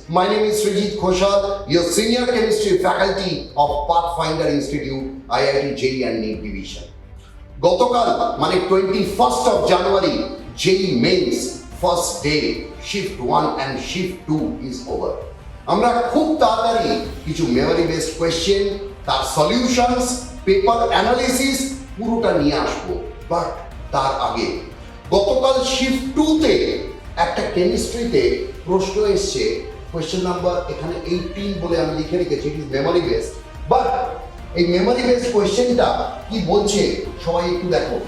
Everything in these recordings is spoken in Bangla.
My name is Srijit Khoshal, your senior chemistry faculty of Pathfinder Institute, IIT JEE and NEET Division. গতকাল মানে 21st of January, JEE Mains first day, shift 1 and shift 2 is over. আমরা খুব তাড়াতাড়ি কিছু মেমোরি বেসড কোয়েশ্চেন, তার সলিউশনস, পেপার অ্যানালিসিস পুরোটা নিয়ে আসবো। বাট তার আগে গতকাল শিফট 2-তে একটা কেমিস্ট্রিতে প্রশ্ন এসছে, কোয়েশ্চেন নাম্বার এখানে 18 বলে আমি লিখে রেখেছি, it is memory based. But এই মেমোরি বেসড কোয়েশ্চেনটা কি বলছে সবাই একটু দেখো।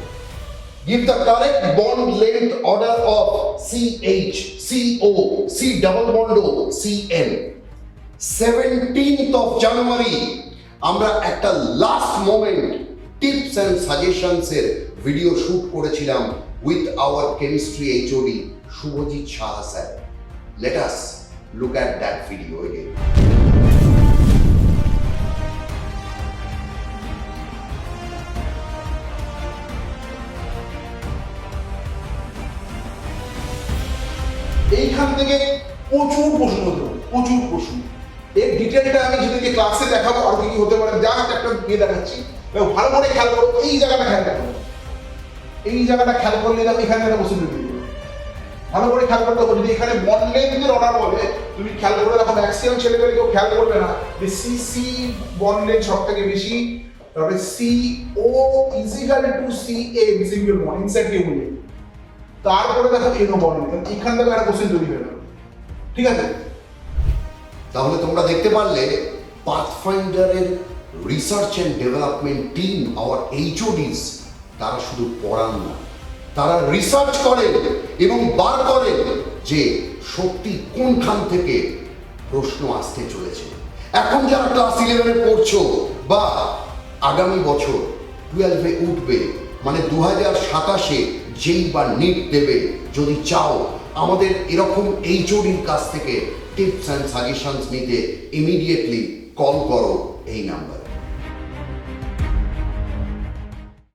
Give the correct bond length order of CH, CO, C double bond O, CN. 17th of January আমরা একটা last moment tips and suggestions এর ভিডিও শুট করেছিলাম with our chemistry HOD Subhajit Saha sir. Let us look at that video again. এইখান থেকে প্রচুর প্রশ্ন হতো, প্রচুর প্রশ্ন। এর ডিটেলটা আমি যদি ক্লাসে দেখাবো আর কি হতে পারে, জাস্ট একটা ইয়ে দেখাচ্ছি। ভালো করে খেয়াল করো, এই জায়গাটা খেয়াল করো, এই জায়গাটা খেয়াল করলে দেখো এখানে একটা কোশ্চেন দিয়ে দিবে। ভালো করে খেয়াল করতে হবে, যদি এখানে বন্ড লেন্থের অর্ডার বলে তুমি খেয়াল করে দেখো, ম্যাক্সিমাম ছেলেদের কেউ খেয়াল করবে না যে সিসি বন্ড লেন্থ সব থেকে বেশি, তারপরে CO is equal to CA single bond inside কেবলে, তারপরে দেখো এনো বন্ড লেন্থ, এখান থেকে একটা কোশ্চেন তৈরি হয়ে গেল। ঠিক আছে, তাহলে তোমরা দেখতে পারলে পাথফাইন্ডারের research and development team, our HODs, তারা শুধু পড়ান না, তারা রিসার্চ করেন এবং বার করেন যে সত্যি কোনখান থেকে প্রশ্ন আসতে চলেছে। এখন যারা ক্লাস 11-এ পড়ছো বা আগামী বছর 12-এ উঠবে, মানে 2027-এ যেই বা নিট দেবে, যদি চাও আমাদের এরকম HOD'র কাছ থেকে টিপস অ্যান্ড সাজেশনস নিতে ইমিডিয়েটলি কল করো এই নাম্বারে।